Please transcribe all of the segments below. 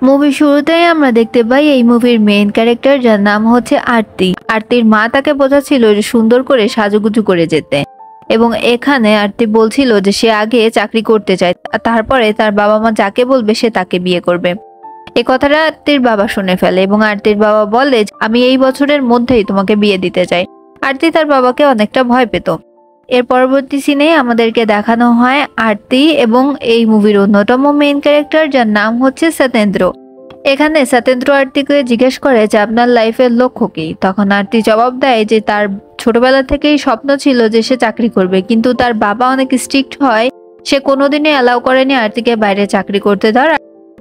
মুভির শুরুতেই আমরা দেখতে পাই এই মুভির মেইন ক্যারেক্টার, যার নাম হচ্ছে আরতি। আরতির মা তাকে বোঝাচ্ছিল যে সুন্দর করে সাজুগুজু করে যেতে, এবং এখানে আরতি বলছিল যে সে আগে চাকরি করতে চায়, তারপরে তার বাবা মা যাকে বলবে সে তাকে বিয়ে করবে। এই কথাটা আরতির বাবা শুনে ফেলে এবং আরতির বাবা বলে, আমি এই বছরের মধ্যেই তোমাকে বিয়ে দিতে চাই। আরতি তার বাবাকে অনেকটা ভয় পেত। এর পরবর্তী সিনে আমাদেরকে দেখানো হয় আরতি এবং এই মুভির অন্যতম মেইন ক্যারেক্টার, যার নাম হচ্ছে সত্যেন্দ্র। এখানে সত্যেন্দ্র আরতিকে জিজ্ঞেস করে যে আপনার লাইফের লক্ষ্য কি। তখন আরতি জবাব দেয় যে তার ছোটবেলা থেকেই স্বপ্ন ছিল যে সে চাকরি করবে, কিন্তু তার বাবা অনেক স্ট্রিক্ট হয়, সে কোনোদিনই অ্যালাউ করেনি আরতিকে বাইরে চাকরি করতে দেওয়ার।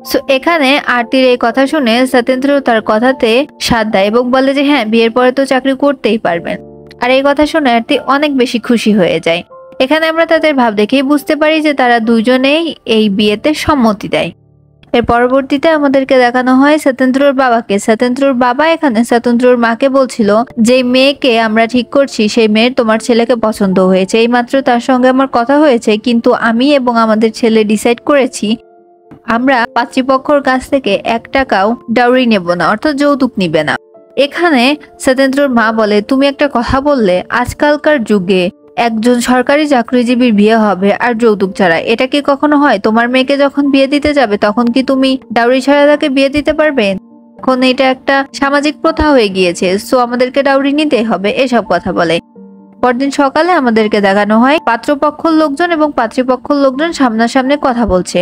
সো এখানে আরতির এই কথা শুনে সত্যেন্দ্র তার কথাতে সাথ দেয় এবং বলে যে হ্যাঁ, বিয়ের পরে তো চাকরি করতেই পারবেন। আর এই কথা শুনে আরতি অনেক বেশি খুশি হয়ে যায়। এখানে আমরা তাদের ভাব দেখেই বুঝতে পারি যে তারা দুজনেই এই বিয়েতে সম্মতি দেয়। এর পরবর্তীতে আমাদেরকে দেখানো হয় সত্যেন্দ্রর বাবাকে। সত্যেন্দ্রর বাবা এখানে সত্যেন্দ্রর মাকে বলছিল যে মেয়েকে আমরা ঠিক করছি সেই মেয়ের তোমার ছেলেকে পছন্দ হয়েছে, এইমাত্র তার সঙ্গে আমার কথা হয়েছে, কিন্তু আমি এবং আমাদের ছেলে ডিসাইড করেছি আমরা পাত্রীপক্ষর কাছ থেকে 1 টাকাও ডাউরি নেব না, অর্থাৎ যৌতুক নিবে না। এখানে সত্যেন্দ্রর মা বলে, তুমি একটা কথা বললে, আজকালকার যুগে একজন সরকারি চাকরিজীবীর বিয়ে হবে আর যৌতুক ছাড়া, এটা কি কখনো হয়? তোমার মেয়েকে যখন বিয়ে দিতে যাবে তখন কি তুমি ডাউরি ছাড়া তাকে বিয়ে দিতে পারবে? এখন এটা একটা সামাজিক প্রথা হয়ে গিয়েছে, সো আমাদেরকে ডাউরি নিতেই হবে, এসব কথা বলে। পরদিন সকালে আমাদেরকে দেখানো হয় পাত্রপক্ষর লোকজন এবং পাত্রীপক্ষর লোকজন সামনাসামনি কথা বলছে।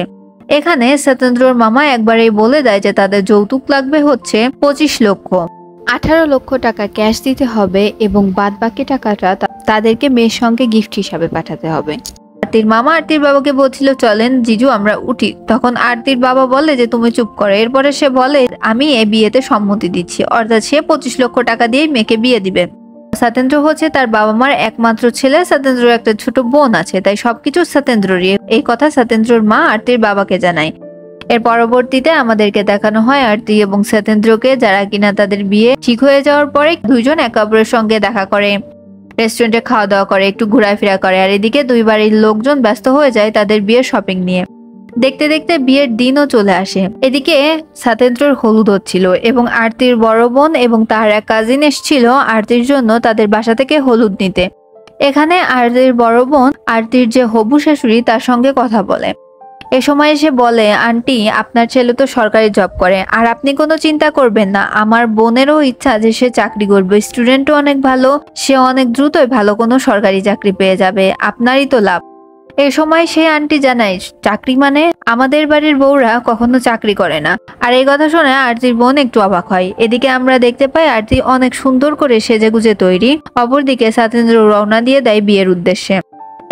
এখানে সত্যেন্দ্রর মামা একবারেই বলে দেয় যে তাদের যৌতুক লাগবে হচ্ছে 25 লক্ষ। 18 লক্ষ টাকা ক্যাশ দিতে হবে এবং বাদ বাকি টাকাটা তাদেরকে মেয়ের সঙ্গে গিফট হিসাবে পাঠাতে হবে। আরতির মামা আরতির বাবাকে বলছিল চলেন জিজু আমরা উঠি। তখন আরতির বাবা বলে যে তুমি চুপ করো। এরপরে সে বলে আমি এই বিয়েতে সম্মতি দিচ্ছি, অর্থাৎ সে 25 লক্ষ টাকা দিয়ে মেয়েকে বিয়ে দিবে। সত্যেন্দ্র হচ্ছে তার বাবা মার একমাত্র ছেলে, সত্যেন্দ্রর একটা ছোট বোন আছে, তাই সবকিছু সত্যেন্দ্ররই। এই কথা সত্যেন্দ্রর মা আরতির বাবাকে জানায়। এর পরবর্তীতে আমাদেরকে দেখানো হয় আরতি এবং সত্যেন্দ্রকে, যারা কিনা তাদের বিয়ে ঠিক হয়ে যাওয়ার পরে দুইজন একে অপরের সঙ্গে দেখা করে, রেস্টুরেন্টে খাওয়া দাওয়া করে, একটু ঘোরাফেরা করে। আর এদিকে দুই বাড়ির লোকজন ব্যস্ত হয়ে যায় তাদের বিয়ের শপিং নিয়ে। দেখতে দেখতে বিয়ের দিনও চলে আসে। এদিকে সত্যেন্দ্রর হলুদ হচ্ছিল এবং আরতির বড় বোন এবং তার এক কাজিন এসেছিল আরতির জন্য তাদের বাসা থেকে হলুদ নিতে। এখানে আরতির বড় বোন আরতির যে হবু শাশুড়ি তার সঙ্গে কথা বলে। এ সময় এসে বলে, আন্টি আপনার ছেলে তো সরকারি জব করে, আর আপনি কোনো চিন্তা করবেন না, আমার বোনেরও ইচ্ছা যে সে চাকরি করবে, স্টুডেন্টও অনেক ভালো, সে অনেক দ্রুতই ভালো কোনো সরকারি চাকরি পেয়ে যাবে, আপনারই তো লাভ। এ সময় সেই আন্টি জানায়, চাকরি মানে? আমাদের বাড়ির বউরা কখনো চাকরি করে না। আর এই কথা শুনে আরতির বোন একটু অবাক হয়। এদিকে আমরা দেখতে পাই আরতি অনেক সুন্দর করে সেজেগুজে তৈরি, অপরদিকে সত্যেন্দ্র রওনা দিয়ে দেয় বিয়ের উদ্দেশ্যে।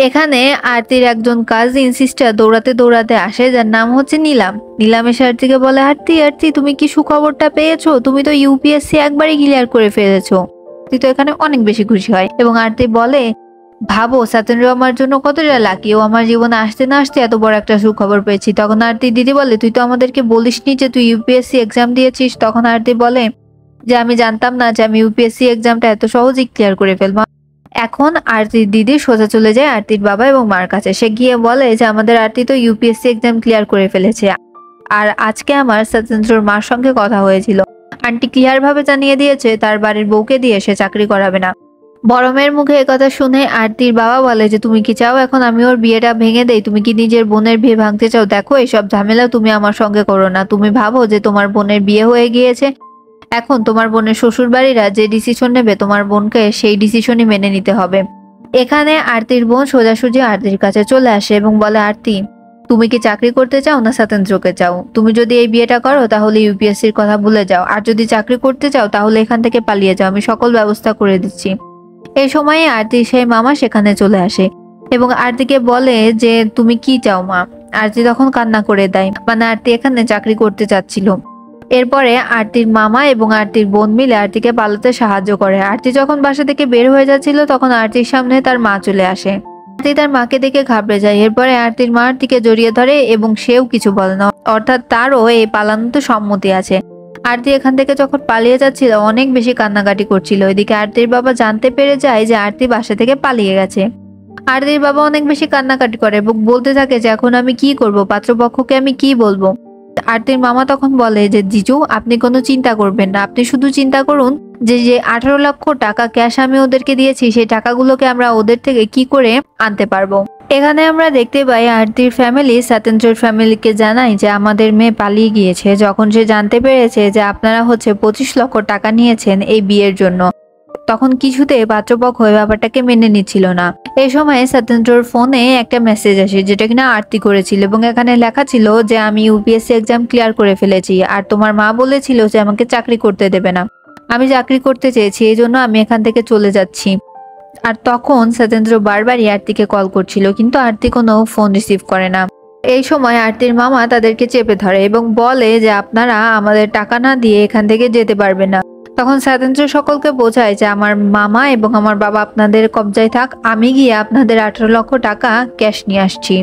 এখানে আরতির একজন কাজিন সিস্টার দৌড়াতে দৌড়াতে আসে, যার নাম হচ্ছে নীলাম। নীলাম এসে আরতিকে বলে, আরতি আরতি তুমি কি সুখবরটা পেয়েছো? তুমি তো ইউপিএসসি একবারই ক্লিয়ার করে ফেলেছো। তুই তো এখানে অনেক বেশি খুশি হয় এবং আরতি বলে, ভাবো সত্যেন্দ্র আমার জন্য কতটা লাকি, ও আমার জীবনে আসতে না আসতে এত বড় একটা সুখবর পেয়েছি। তখন আরতি দিদি বলে, তুই তো আমাদেরকে বলিসনি যে তুই ইউপিএসসি এক্সাম দিয়েছিস। তখন আরতি বলে যে আমি জানতাম না যে আমি ইউপিএসসি এক্সামটা এত সহজেই ক্লিয়ার করে ফেলবো। এখন আরতির দিদি সোজা চলে যায় আরতির বাবা এবং মার কাছে। সে গিয়ে বলে যে আমাদের আরতি তো ইউপিএসসি এক্সাম ক্লিয়ার করে ফেলেছে, আর আজকে আমার সত্যেন্দ্রর মার সঙ্গে কথা হয়েছিল, আন্টি ক্লিয়ার ভাবে জানিয়ে দিয়েছে তার বাড়ির বউকে দিয়ে সে চাকরি করাবে না। বড় মেয়ের মুখে একথা শুনে আরতির বাবা বলে যে তুমি কি চাও এখন আমি ওর বিয়েটা ভেঙে দেই? তুমি কি নিজের বোনের বিয়ে ভাঙতে চাও? দেখো এসব ঝামেলা তুমি আমার সঙ্গে করো না। তুমি ভাবো যে তোমার বোনের বিয়ে হয়ে গিয়েছে, এখন তোমার বোনের শ্বশুর বাড়িরা যে ডিসিশন নেবে তোমার বোনকে সেই ডিসিশনই মেনে নিতে হবে। এখানে আরতির বোন সোজাসুজি আরতির কাছে চলে আসে এবং বলে, আরতি তুমি কি চাকরি করতে চাও না সত্যেন্দ্রকে চাও? তুমি যদি এই বিয়েটা করো তাহলে ইউপিএসসির কথা ভুলে যাও, আর যদি চাকরি করতে চাও তাহলে এখান থেকে পালিয়ে যাও, আমি সকল ব্যবস্থা করে দিচ্ছি। এই সময়ে আরতির সেই মামা সেখানে চলে আসে এবং আরতিকে বলে যে তুমি কি চাও মা? আরতি তখন কান্না করে দেয়, মানে আরতি এখানে চাকরি করতে চাচ্ছিল। এরপরে আরতির মামা এবং আরতির বোন মিলে আরতিকে পালাতে সাহায্য করে। আরতি যখন বাসা থেকে বের হয়ে যাচ্ছিল তখন আরতির সামনে তার মা চলে আসে। আরতি তার মাকে দেখে ঘাবড়ে যায়। এরপরে আরতির মা আরতিকে জড়িয়ে ধরে এবং সেও কিছু বলে না, অর্থাৎ তারও এই পালানোতে সম্মতি আছে। আরতি এখান থেকে যখন পালিয়ে যাচ্ছিল অনেক বেশি কান্নাকাটি করছিল। এদিকে আরতির বাবা জানতে পেরে যায় যে আরতি বাসা থেকে পালিয়ে গেছে। আরতির বাবা অনেক বেশি কান্নাকাটি করে এবং বলতে থাকে যে এখন আমি কি করব, পাত্রপক্ষকে আমি কি বলবো। আরতির মামা তখন বলে যে জিজু আপনি কোনো চিন্তা করবেন না, আপনি শুধু চিন্তা করুন যে যে 18 লক্ষ টাকা ক্যাশ আমি ওদেরকে দিয়েছি সেই টাকাগুলোকে আমরা ওদের থেকে কি করে আনতে পারবো। এখানে আমরা দেখতে পাই আরতির ফ্যামিলি সত্যেন্দ্রর ফ্যামিলিকে জানায় যে আমাদের মেয়ে পালিয়ে গিয়েছে। যখন সে জানতে পেরেছে যে আপনারা হচ্ছে 25 লক্ষ টাকা নিয়েছেন এই বিয়ের জন্য, তখন কিছুতে পাত্রপক্ষ ওই ব্যাপারটাকে মেনে নিচ্ছিল না। এই সময় সত্যেন্দ্রর ফোনে একটা মেসেজ আসে যেটা কিনা আরতি করেছিল এবং এখানে লেখা ছিল যে আমি ইউপিএসসি এক্সাম ক্লিয়ার করে ফেলেছি আর তোমার মা বলেছিল যে আমাকে চাকরি করতে দেবে না, আমি চাকরি করতে চেয়েছি, এই জন্য আমি এখান থেকে চলে যাচ্ছি। আর তখন সত্যেন্দ্র বারবারই আরতিকে কল করছিল কিন্তু আরতি কোনো ফোন রিসিভ করে না। এই সময় আরতির মামা তাদেরকে চেপে ধরে এবং বলে যে আপনারা আমাদের টাকা না দিয়ে এখান থেকে যেতে পারবেন না। তখন সত্যেন্দ্র সকলকে বোঝায় যে আমার মামা এবং আমার বাবা আপনাদের কবজায় থাক, আমি গিয়ে আপনাদের 18 লক্ষ টাকা ক্যাশ নিয়ে আসছি।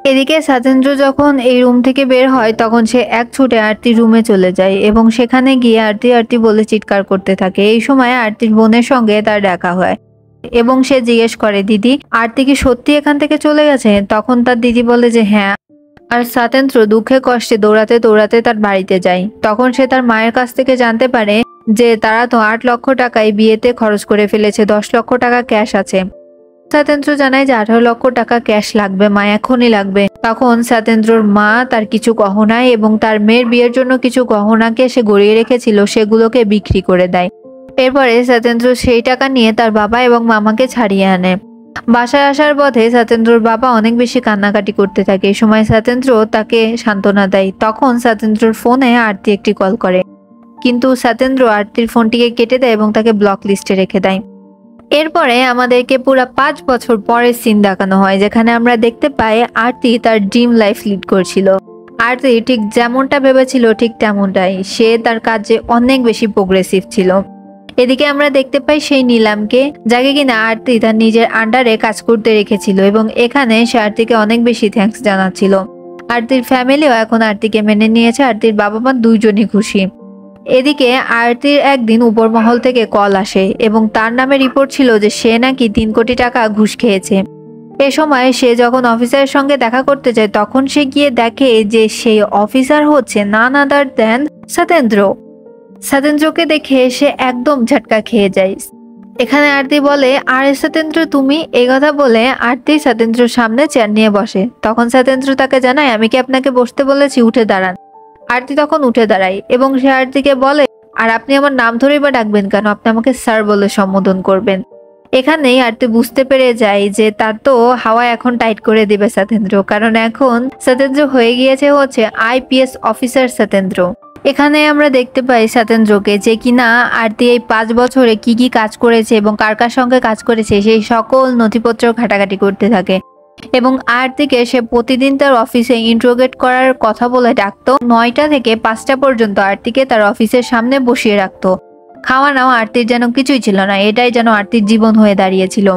এদিকে সত্যেন্দ্র যখন এই রুম থেকে বের হয় তখন সে এক ছুটে আরতির রুমে চলে যায় এবং সেখানে গিয়ে আরতি আরতি বলে চিৎকার করতে থাকে। এই সময় আরতির বোনের সঙ্গে তার দেখা হয় এবং সে জিজ্ঞেস করে দিদি আরতি কি সত্যি এখান থেকে চলে গেছে? তখন তার দিদি বলে যে হ্যাঁ। আর সত্যেন্দ্র দুঃখে কষ্টে দৌড়াতে দৌড়াতে তার বাড়িতে যায়। তখন সে তার মায়ের কাছ থেকে জানতে পারে যে তারা তো 8 লক্ষ টাকায় বিয়েতে খরচ করে ফেলেছে, 10 লক্ষ টাকা ক্যাশ আছে। সত্যেন্দ্র জানায় যে 18 লক্ষ টাকা ক্যাশ লাগবে, মা এখনই লাগবে। তখন সত্যেন্দ্রর মা তার কিছু গহনায় এবং তার মেয়ের বিয়ের জন্য কিছু গহনাকে সে গড়িয়ে রেখেছিল সেগুলোকে বিক্রি করে দেয়। এরপরে সত্যেন্দ্র সেই টাকা নিয়ে তার বাবা এবং মামাকে ছাড়িয়ে আনে। বাসায় আসার পথে সত্যেন্দ্রর বাবা অনেক বেশি কান্নাকাটি করতে থাকে। এই সময় সত্যেন্দ্র তাকে সান্ত্বনা দেয়। তখন সত্যেন্দ্রর ফোনে আরতি একটি কল করে কিন্তু সত্যেন্দ্র আরতির ফোনটিকে কেটে দেয় এবং তাকে ব্লক লিস্টে রেখে দেয়। এরপরে আমাদেরকে পুরো 5 বছর পরের সিন দেখানো হয় যেখানে আমরা দেখতে পাই আরতি তার ড্রিম লাইফ লিড করছিল। আরতি ঠিক যেমনটা ভেবেছিল ঠিক তেমনটাই, সে তার কাজে অনেক বেশি প্রোগ্রেসিভ ছিল। এদিকে আমরা দেখতে পাই সেই নিলামকে, যাকে কিনা আরতি তার নিজের আন্ডারে কাজ করতে রেখেছিল এবং এখানে সে আরতিকে অনেক বেশি থ্যাঙ্কস জানাচ্ছিল। আরতির ফ্যামিলিও এখন আরতিকে মেনে নিয়েছে, আরতির বাবা মা দুইজনই খুশি। এদিকে আরতির একদিন উপর মহল থেকে কল আসে এবং তার নামে রিপোর্ট ছিল যে সে নাকি 3 কোটি টাকা ঘুষ খেয়েছে। এ সময় সে যখন অফিসারের সঙ্গে দেখা করতে যায় তখন সে গিয়ে দেখে যে সেই অফিসার হচ্ছে নান আদার দেন সত্যেন্দ্র। সত্যেন্দ্রকে দেখে সে একদম ঝটকা খেয়ে যায়। এখানে আরতি বলে আরে সত্যেন্দ্র তুমি, এই কথা বলে আরতি সত্যেন্দ্রর সামনে চেয়ার নিয়ে বসে। তখন সত্যেন্দ্র তাকে জানায় আমি কি আপনাকে বসতে বলেছি, উঠে দাঁড়ান। আরতি তখন উঠে দাঁড়ায় এবং সে আরতিকে বলে আর আপনি আমার নাম ধরেই বা ডাকবেন কেন, আপনি আমাকে স্যার বলে সম্বোধন করবেন। এখানেই আরতি বুঝতে পেরে যায় যে তার তো হাওয়া এখন টাইট করে দিবে সত্যেন্দ্র, কারণ এখন সত্যেন্দ্র হয়ে গিয়েছে হচ্ছে আইপিএস অফিসার সত্যেন্দ্র। এখানে আমরা দেখতে পাই সত্যেন্দ্রকে যে কিনা আরতি এই 5 বছরে কি কি কাজ করেছে এবং কার কার সঙ্গে কাজ করেছে সেই সকল নথিপত্র ঘাটাঘাটি করতে থাকে এবং আরতিকে সে প্রতিদিন তার অফিসে ইন্ট্রোগেট করার কথা বলে ডাকতো। 9টা থেকে 5টা পর্যন্ত আরতিকে তার অফিসের সামনে বসিয়ে রাখতো। খাওয়া নাওয়া আরতির যেন কিছুই ছিল না, এটাই যেন আরতির জীবন হয়ে দাঁড়িয়েছিল।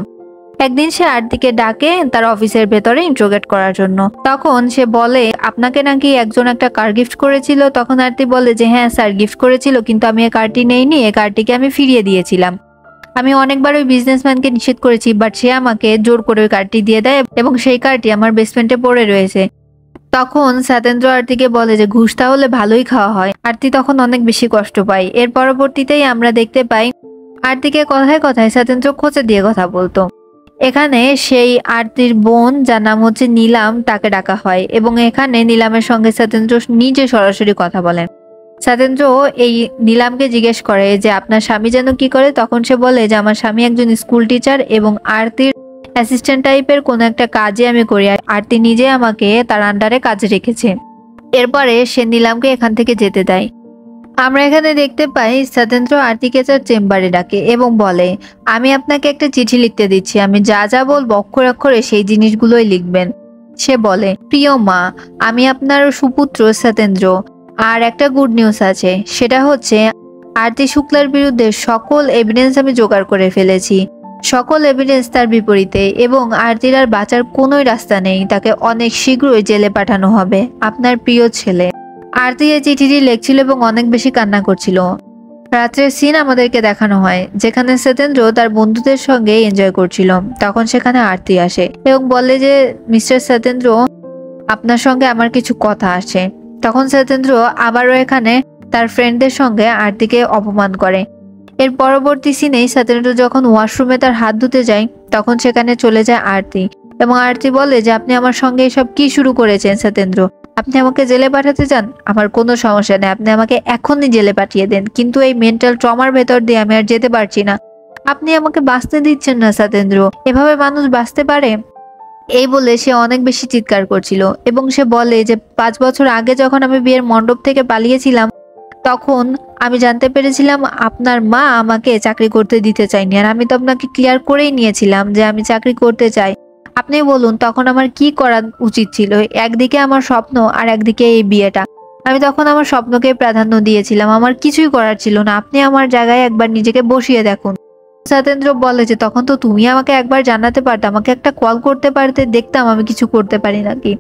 একদিন সে আরতিকে ডাকে তার অফিসের ভেতরে ইন্ট্রোগেট করার জন্য। তখন সে বলে আপনাকে নাকি একজন একটা কার গিফট করেছিল। তখন আরতি বলে যে হ্যাঁ স্যার গিফট করেছিল, কিন্তু আমি এই কারটি নেইনি, এই কারটিকে আমি ফিরিয়ে দিয়েছিলাম। আমি অনেকবার ওই বিজনেসম্যানকে নিষেধ করেছি, বাট সে আমাকে জোর করে ওই কার্ডটি দিয়ে দেয় এবং সেই কার্ডটি আমার বেসমেন্টে পড়ে রয়েছে। তখন সত্যেন্দ্র আরতিকে বলে যে ঘুষ তাহলে ভালোই খাওয়া হয়। আরতি তখন অনেক বেশি কষ্ট পায়। এর পরবর্তীতেই আমরা দেখতে পাই আরতিকে কথায় কথায় সত্যেন্দ্র খোঁচা দিয়ে কথা বলতো। এখানে সেই আরতির বোন যার নাম হচ্ছে নীলাম তাকে ডাকা হয় এবং এখানে নীলামের সঙ্গে সত্যেন্দ্র নিজে সরাসরি কথা বলেন। সত্যেন্দ্র এই নীলামকে জিজ্ঞেস করে যে আপনার স্বামী যেন কি করে। তখন সে বলে যে আমার স্বামী একজন স্কুল টিচার এবং আরতির অ্যাসিস্ট্যান্ট টাইপের কোনো একটা কাজে আমি করি, আরতি নিজে আমাকে তার আন্ডারে কাজে রেখেছে। এরপরে সে নীলামকে এখান থেকে যেতে দেয়। আমরা এখানে দেখতে পাই সত্যেন্দ্র আরতিকে তার চেম্বারে ডাকে এবং বলে আমি আপনাকে একটা চিঠি লিখতে দিচ্ছি, আমি যা যা বলবো অক্ষরে অক্ষরে সেই জিনিসগুলোই লিখবেন। সে বলে প্রিয় মা, আমি আপনার সুপুত্র সত্যেন্দ্র, আর একটা গুড নিউজ আছে, সেটা হচ্ছে আরতি শুক্লার বিরুদ্ধে সকল এভিডেন্স আমি জোগাড় করে ফেলেছি, সকল এভিডেন্স তার বিপরীতে এবং আরতির আর বাঁচার কোনোই রাস্তা নেই, তাকে অনেক শীঘ্রই জেলে পাঠানো হবে। আপনার প্রিয় ছেলে। আরতি এই চিঠিটি লিখছিল এবং অনেক বেশি কান্না করছিল। রাত্রের সিন আমাদেরকে দেখানো হয় যেখানে সত্যেন্দ্র তার বন্ধুদের সঙ্গে এনজয় করছিল। তখন সেখানে আরতি আসে এবং বলে যে মিস্টার সত্যেন্দ্র, আপনার সঙ্গে আমার কিছু কথা আছে। তখন সত্যেন্দ্র আবারও এখানে তার ফ্রেন্ডদের সঙ্গে আরতিকে অপমান করে। এর পরবর্তী সিনেই সত্যেন্দ্র যখন ওয়াশরুমে তার হাত ধুতে যায় তখন সেখানে চলে যায় আরতি এবং আরতি বলে যে আপনি আমার সঙ্গে এসব কি শুরু করেছেন সত্যেন্দ্র, আপনি আমাকে জেলে পাঠাতে চান, আমার কোনো সমস্যা নেই, আপনি আমাকে এখনই জেলে পাঠিয়ে দেন, কিন্তু এই মেন্টাল ট্রমার ভেতর দিয়ে আমি আর যেতে পারছি না, আপনি আমাকে বাঁচতে দিচ্ছেন না সত্যেন্দ্র, এভাবে মানুষ বাঁচতে পারে? এই বলে সে অনেক বেশি চিৎকার করছিল এবং সে বলে যে 5 বছর আগে যখন আমি বিয়ের মণ্ডপ থেকে পালিয়েছিলাম তখন আমি জানতে পেরেছিলাম আপনার মা আমাকে চাকরি করতে দিতে চায়নি, আর আমি তো আপনাকে ক্লিয়ার করেই নিয়েছিলাম যে আমি চাকরি করতে চাই। আপনি বলুন তখন আমার কি করা উচিত ছিল? একদিকে আমার স্বপ্ন আর একদিকে এই বিয়েটা, আমি তখন আমার স্বপ্নকে প্রাধান্য দিয়েছিলাম, আমার কিছুই করার ছিল না, আপনি আমার জায়গায় একবার নিজেকে বসিয়ে দেখুন। সত্যেন্দ্র বলে যে তখন তো তুমি আমাকে একবার জানাতে পারতে, আমাকে একটা কল করতে পারতে, দেখতাম আমি কিছু করতে পারি নাকি।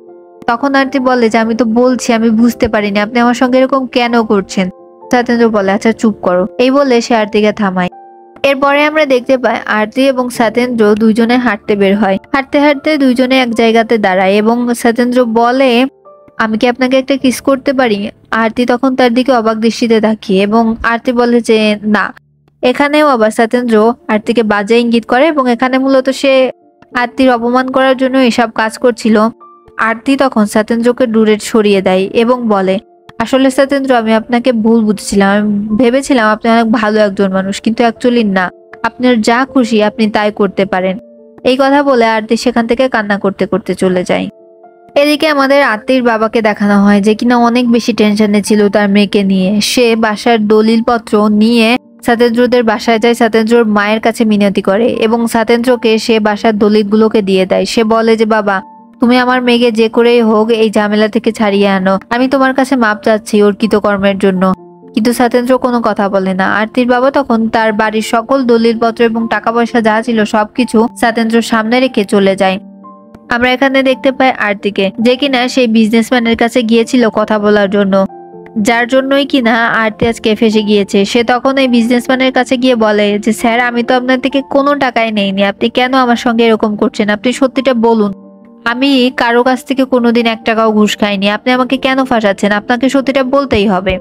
তখন আরতি বলে যে আমি তো বলছি আমি বুঝতে পারিনি, আপনি আমার সঙ্গে এরকম কেন করছেন? সত্যেন্দ্র বলে আচ্ছা চুপ করো, এই বলে সে আরতিকে থামায়। এরপরে আমরা দেখতে পাই আরতি এবং সত্যেন্দ্র দুইজনে হাঁটতে বের হয়। হাঁটতে হাঁটতে দুইজনে এক জায়গাতে দাঁড়ায় এবং সত্যেন্দ্র বলে আমি কি আপনাকে একটা কিস করতে পারি? আরতি তখন তার দিকে অবাক দৃষ্টিতে তাকিয়ে এবং আরতি বলে যে না। এখানেও আবার সত্যেন্দ্র আরতিকে বাজে ইঙ্গিত করে এবং এখানে মূলত সে আরতির অপমান করার জন্য এসব কাজ করছিল। আরতি তখন সত্যেন্দ্রকে দূরে সরিয়ে দেয় এবং বলে আসলে সত্যেন্দ্র আমি আপনাকে ভুল বুঝছিলাম, আমি ভেবেছিলাম আপনি অনেক ভালো একজন মানুষ, কিন্তু অ্যাকচুয়ালি না, আপনার যা খুশি আপনি তাই করতে পারেন। এই কথা বলে আরতি সেখান থেকে কান্না করতে করতে চলে যায়। এদিকে আমাদের আরতির বাবাকে দেখানো হয় যে কিনা অনেক বেশি টেনশনে ছিল তার মেয়েকে নিয়ে। সে বাসার দলিলপত্র নিয়ে সত্যেন্দ্রদের বাসায় যায়, সত্যেন্দ্রর মায়ের কাছে মিনতি করে এবং সত্যেন্দ্রকে সে বাসার দলিলগুলোকে দিয়ে দেয়। সে বলে যে বাবা তুমি আমার মেয়েকে যে করেই হোক এই ঝামেলা থেকে ছাড়িয়ে আনো, আমি তোমার কাছে মাপ চাচ্ছি ওর কৃতকর্মের জন্য। কিন্তু সত্যেন্দ্র কোনো কথা বলে না। আরতির বাবা তখন তার বাড়ির সকল দলিলপত্র এবং টাকা পয়সা যা ছিল সবকিছু সত্যেন্দ্রর সামনে রেখে চলে যায়। আমরা এখানে দেখতে পাই আরতিকে, যে কিনা সেই বিজনেসম্যানের কাছে গিয়েছিল কথা বলার জন্য, যার জন্যই কিনা আরতি আজকে ফেসে গিয়েছে। সে তখন এই বিজনেসম্যানের কাছে গিয়ে বলে যে স্যার আমি তো আপনার থেকে কোনো টাকাই নেইনি, আপনি কেন আমার সঙ্গে এরকম করছেন, আপনি সত্যিটা বলুন, আমি কারো কাছ থেকে কোনোদিন 1 টাকাও ঘুষ খাইনি, আপনি আমাকে কেন ফাঁসাচ্ছেন, আপনাকে সত্যিটা বলতেই হবে।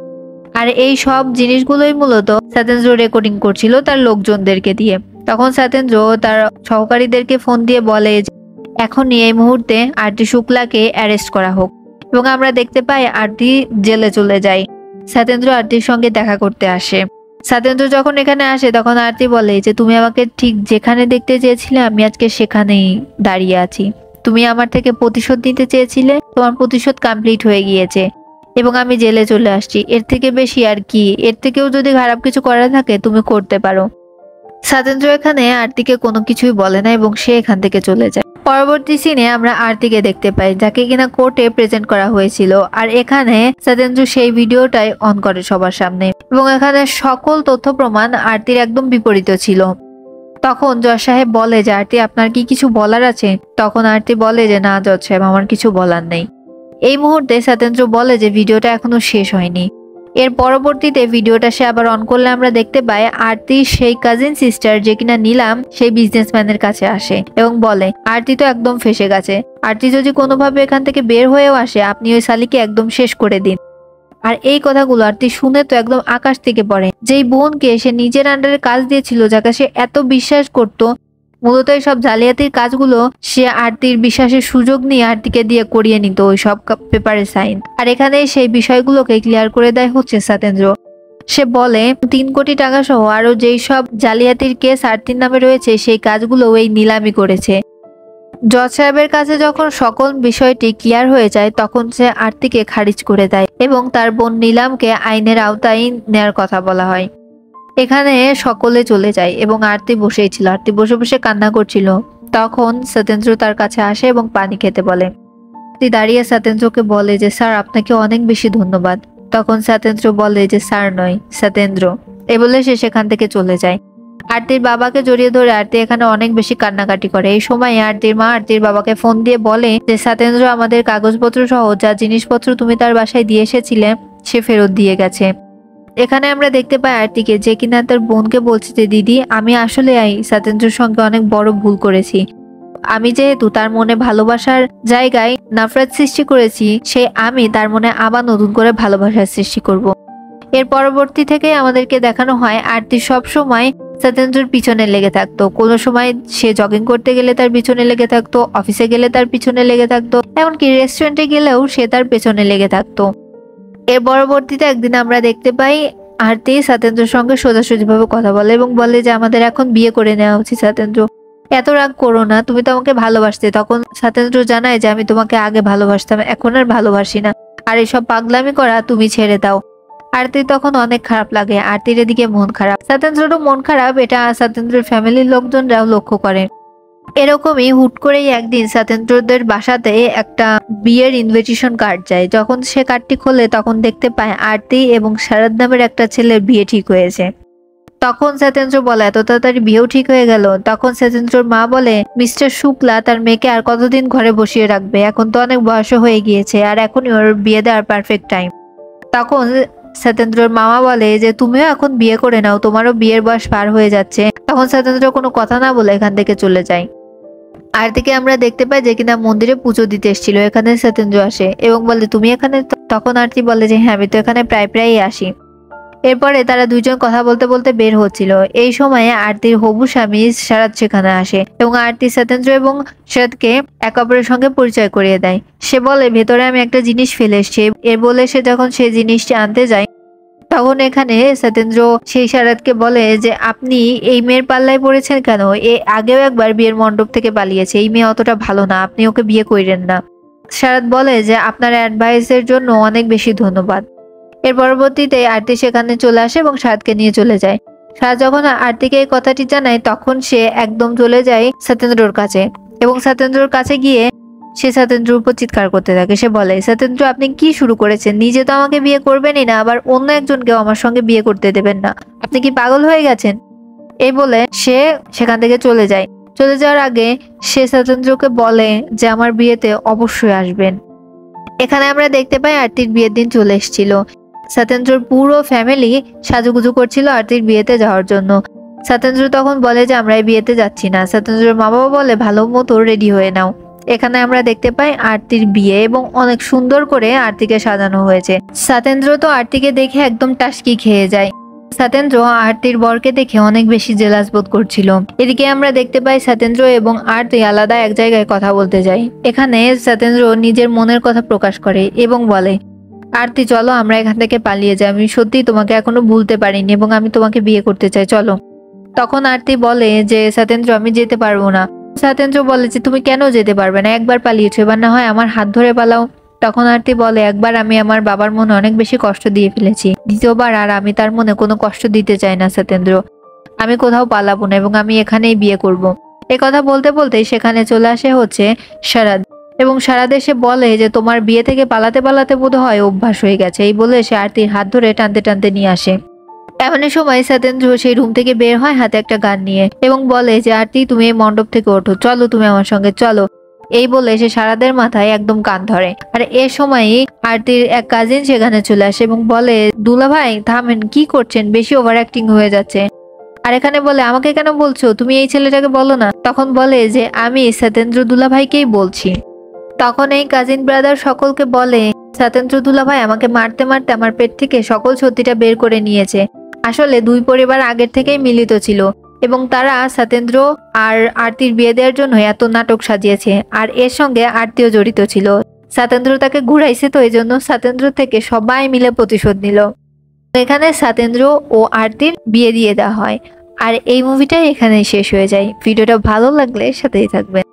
আর এই সব জিনিসগুলোই মূলত সত্যেন্দ্র রেকর্ডিং করছিল তার লোকজনদেরকে দিয়ে। তখন সত্যেন্দ্র তার সহকারীদেরকে ফোন দিয়ে বলে এখনই এই মুহূর্তে আরতি শুক্লাকে অ্যারেস্ট করা হোক এবং আমরা দেখতে পাই আরতি জেলে চলে যায়। সত্যেন্দ্র আরতির সঙ্গে দেখা করতে আসে। সত্যেন্দ্র যখন এখানে আসে তখন আরতি বলে যে তুমি আমাকে ঠিক যেখানে দেখতে চেয়েছিলে আমি আজকে সেখানেই দাঁড়িয়ে আছি, তুমি আমার থেকে প্রতিশোধ নিতে চেয়েছিলে, তোমার প্রতিশোধ কমপ্লিট হয়ে গিয়েছে এবং আমি জেলে চলে আসছি, এর থেকে বেশি আর কি, এর থেকেও যদি খারাপ কিছু করা থাকে তুমি করতে পারো। সত্যেন্দ্র এখানে আরতিকে কোনো কিছুই বলে না এবং সে এখান থেকে চলে যায়। পরবর্তী সিনে আমরা আরতিকে দেখতে পাই যাকে কিনা কোর্টে প্রেজেন্ট করা হয়েছিল, আর এখানে সত্যেন্দ্র সেই ভিডিওটাই অন করে সবার সামনে এবং এখানে সকল তথ্য প্রমাণ আরতির একদম বিপরীত ছিল। তখন জজ সাহেব বলে যে আরতি আপনার কি কিছু বলার আছে? তখন আরতি বলে যে না জজ সাহেব আমার কিছু বলার নেই। এই মুহূর্তে সত্যেন্দ্র বলে যে ভিডিওটা এখনো শেষ হয়নি। এর পরবর্তীতে ভিডিওটা সে আবার অন করলে আমরা দেখতে পাই আরতির সেই কাজিন সিস্টার যে কিনা নিলাম সেই বিজনেসম্যানের কাছে আসে এবং বলে আরতি তো একদম ফেসে গেছে, আরতি যদি কোনোভাবে এখান থেকে বের হয়েও আসে আপনি ওই শালিকে একদম শেষ করে দিন। আর এই কথাগুলো আরতি শুনে তো একদম আকাশ থেকে পড়ে। যেই বোনকে সে নিজের আন্ডারে কাজ দিয়েছিল, যাকে সে এত বিশ্বাস করত, মূলত এই সব জালিয়াতির কাজগুলো সে আরতির বিশ্বাসের সুযোগ নিয়ে আরতিকে দিয়ে করিয়ে নিত ওই সব পেপারে সাইন। আর এখানে সেই বিষয়গুলোকে ক্লিয়ার করে দেয় হচ্ছে সত্যেন্দ্র। সে বলে 3 কোটি টাকা সহ আরো যেই সব জালিয়াতির কেস আরতির নামে রয়েছে সেই কাজগুলো এই নিলামি করেছে। জজ সাহেবের কাছে যখন সকল বিষয়টি ক্লিয়ার হয়ে যায় তখন সে আরতিকে খারিজ করে দেয় এবং তার বোন নিলামকে আইনের আওতায় নেয়ার কথা বলা হয়। এখানে সকলে চলে যায় এবং আরতি বসেই ছিল, আরতি বসে বসে কান্না করছিল। তখন সত্যেন্দ্র তার কাছে আসে এবং পানি খেতে বলে। আরতি দাঁড়িয়ে সত্যেন্দ্রকে বলে যে স্যার আপনাকে অনেক বেশি ধন্যবাদ। তখন সত্যেন্দ্র বলে যে স্যার নয় সত্যেন্দ্র, এ বলে সে সেখান থেকে চলে যায়। আরতির বাবাকে জড়িয়ে ধরে আরতি এখানে অনেক বেশি কান্নাকাটি করে। এই সময় আরতির মা আরতির বাবাকে ফোন দিয়ে বলে যে সত্যেন্দ্র আমাদের কাগজপত্র সহ যা জিনিসপত্র তুমি তার বাসায় দিয়ে এসেছিলে সে ফেরত দিয়ে গেছে। এখানে আমরা দেখতে পাই আরতিকে যে কিনা তার বোনকে বলছে যে দিদি আমি আসলে সত্যেন্দ্রের সঙ্গে অনেক বড় ভুল করেছি, আমি যেহেতু তার মনে ভালোবাসার জায়গায় নাফরত সৃষ্টি করেছি, সে আমি তার মনে আবার নতুন করে ভালোবাসার সৃষ্টি করব। এর পরবর্তী থেকে আমাদেরকে দেখানো হয় আরতি সব সময় সত্যেন্দ্রর পিছনে লেগে থাকতো। কোনো সময় সে জগিং করতে গেলে তার পিছনে লেগে থাকতো, অফিসে গেলে তার পিছনে লেগে থাকতো, এমনকি রেস্টুরেন্টে গেলেও সে তার পেছনে লেগে থাকতো। এর পরবর্তীতে একদিন আমরা দেখতে পাই আরতি সত্যেন্দ্রের সঙ্গে সোজাসুজি ভাবে কথা বলে এবং বলে যে আমাদের এখন বিয়ে করে নেওয়া উচিত। সত্যেন্দ্র, এত রাগ করো না, তুমি তো আমাকে ভালোবাসতে। তখন সত্যেন্দ্র জানায় যে আমি তোমাকে আগে ভালোবাসতাম, এখন আর ভালোবাসি না, আর এসব পাগলামি করা তুমি ছেড়ে দাও। আরতির তখন অনেক খারাপ লাগে, আরতির এদিকে মন খারাপ, সত্যেন্দ্রেরও মন খারাপ। এটা সত্যেন্দ্রের ফ্যামিলির লোকজনরাও লক্ষ্য করে। এরকমই হুট করেই একদিন সত্যেন্দ্রদের বাসাতে একটা বিয়ের ইনভিটেশন কার্ড যায়। যখন সে কার্ডটি খোলে তখন দেখতে পায় আরতি এবং শারদ নামের একটা ছেলের বিয়ে ঠিক হয়েছে। তখন সত্যেন্দ্র বলে এত তাড়াতাড়ি বিয়েও ঠিক হয়ে গেল? তখন সত্যেন্দ্রর মা বলে মিস্টার শুক্লা তার মেয়েকে আর কতদিন ঘরে বসিয়ে রাখবে, এখন তো অনেক বয়স হয়ে গিয়েছে, আর এখনই ওর বিয়ে দেওয়ার পারফেক্ট টাইম। তখন সত্যেন্দ্রর মামা বলে যে তুমিও এখন বিয়ে করে নাও, তোমারও বিয়ের বয়স পার হয়ে যাচ্ছে। তখন সত্যেন্দ্র কোনো কথা না বলে এখান থেকে চলে যায়। আরতিকে আমরা দেখতে পাই যে কিনা মন্দিরে পুজো দিতে এসেছিল। এখানে সত্যেন্দ্র আসে এবং বলে তুমি এখানে? তখন আরতি বলে যে হ্যাঁ, আমি তো এখানে প্রায়ই আসি। এরপরে তারা দুইজন কথা বলতে বলতে বের হচ্ছিল। এই সময়ে আরতির হবু স্বামী শারদ সেখানে আসে এবং আরতি সত্যেন্দ্র এবং শারদকে একে অপরের সঙ্গে পরিচয় করিয়ে দেয়। সে বলে ভেতরে আমি একটা জিনিস ফেলে এসেছি। এর বলে সে যখন সেই জিনিসটি আনতে যায় তখন এখানে সত্যেন্দ্র সেই শারদকে বলে যে আপনি এই মেয়ের পাল্লায় পড়েছেন কেন? আগেও একবার বিয়ের মণ্ডপ থেকে পালিয়েছে, এই মেয়ে অতটা ভালো না, আপনি ওকে বিয়ে করেন না। শারদ বলে যে আপনার অ্যাডভাইসের জন্য অনেক বেশি ধন্যবাদ। এর পরবর্তীতে আরতি সেখানে চলে আসে এবং শারদকে নিয়ে চলে যায়। শারদ যখন আরতিকে এই কথাটি জানায় তখন সে একদম চলে যায় সত্যেন্দ্রর কাছে এবং সত্যেন্দ্রর কাছে গিয়ে সে সত্যেন্দ্রের উপর চিৎকার করতে থাকে। সে বলে সত্যেন্দ্র, আপনি কি শুরু করেছেন? নিজে তো আমাকে বিয়ে করবেনই না, আবার অন্য একজনকেও আমার সঙ্গে বিয়ে করতে দেবেন না, আপনি কি পাগল হয়ে গেছেন? এই বলে সে সেখান থেকে চলে যায়। চলে যাওয়ার আগে সে সত্যেন্দ্রকে বলে যে আমার বিয়েতে অবশ্যই আসবেন। এখানে আমরা দেখতে পাই আরতির বিয়ের দিন চলে এসেছিল। সত্যেন্দ্রর পুরো ফ্যামিলি সাজুগুজু করছিল আরতির বিয়েতে যাওয়ার জন্য। সত্যেন্দ্র তখন বলে যে আমরা এই বিয়েতে যাচ্ছি না। সত্যেন্দ্রের মা বাবা বলে ভালো মতো রেডি হয়ে নাও। এখানে আমরা দেখতে পাই আরতির বিয়ে এবং অনেক সুন্দর করে আরতিকে সাজানো হয়েছে। সত্যেন্দ্র তো আরতিকে দেখে একদম টাসকি খেয়ে যায়। সত্যেন্দ্র আরতির বরকে দেখে অনেক বেশি জেলাস বোধ করছিল। এদিকে আমরা দেখতে পাই সত্যেন্দ্র এবং আরতি আলাদা এক জায়গায় কথা বলতে যায়। এখানে সত্যেন্দ্র নিজের মনের কথা প্রকাশ করে এবং বলে আরতি চলো আমরা এখান থেকে পালিয়ে যাই, আমি সত্যি তোমাকে এখনো ভুলতে পারিনি এবং আমি তোমাকে বিয়ে করতে চাই, চলো। তখন আরতি বলে যে সত্যেন্দ্র আমি যেতে পারবো না। সত্যেন্দ্র বলে যে তুমি কেন যেতে পারবে না? একবার পালিয়েছো, এবার না হয় আমার হাত ধরে পালাও। তখন আরতি বলে একবার আমি আমার বাবার মনে অনেক বেশি কষ্ট দিয়ে ফেলেছি, দ্বিতীয়বার আর আমি তার মনে কোনো কষ্ট দিতে চাই না সত্যেন্দ্র, আমি কোথাও পালাবো না এবং আমি এখানেই বিয়ে করব। এ কথা বলতে বলতে সেখানে চলে আসে হচ্ছে শারদ এবং শারদ এসে বলে যে তোমার বিয়ে থেকে পালাতে পালাতে বোধহয় অভ্যাস হয়ে গেছে। এই বলে সে আরতির হাত ধরে টানতে টানতে নিয়ে আসে। এমন সময় সত্যেন্দ্র সেই রুম থেকে বের হয় হাতে একটা গান নিয়ে এবং বলে যে আরতি তুমি এই মণ্ডপ থেকে ওঠো, চলো তুমি আমার সঙ্গে চলো। এই বলে সে শারদের মাথায় একদম কান ধরে। আর এ সময়ই আরতির এক কাজিন সেখানে চলে আসে এবং বলে দুলা ভাই থামেন, কি করছেন, বেশি ওভার অ্যাক্টিং হয়ে যাচ্ছে। আর এখানে বলে আমাকে কেন বলছো, তুমি এই ছেলেটাকে বলো না। তখন বলে যে আমি সত্যেন্দ্র দুলা ভাইকেই বলছি। তখন এই কাজিন ব্রাদার সকলকে বলে সত্যেন্দ্র দুলা ভাই আমাকে মারতে মারতে আমার পেট থেকে সকল সত্যিটা বের করে নিয়েছে। আসলে দুই পরিবার আগের থেকেই মিলিত ছিল এবং তারা সত্যেন্দ্র আর আরতির বিয়ে দেওয়ার জন্য এত নাটক সাজিয়েছে, আর এর সঙ্গে আরতিও জড়িত ছিল। সত্যেন্দ্র তাকে ঘুরাইছে, তো এই জন্য সত্যেন্দ্র থেকে সবাই মিলে প্রতিশোধ নিল। এখানে সত্যেন্দ্র ও আরতির বিয়ে দিয়ে দেওয়া হয় আর এই মুভিটাই এখানেই শেষ হয়ে যায়। ভিডিওটা ভালো লাগলে সাথেই থাকবেন।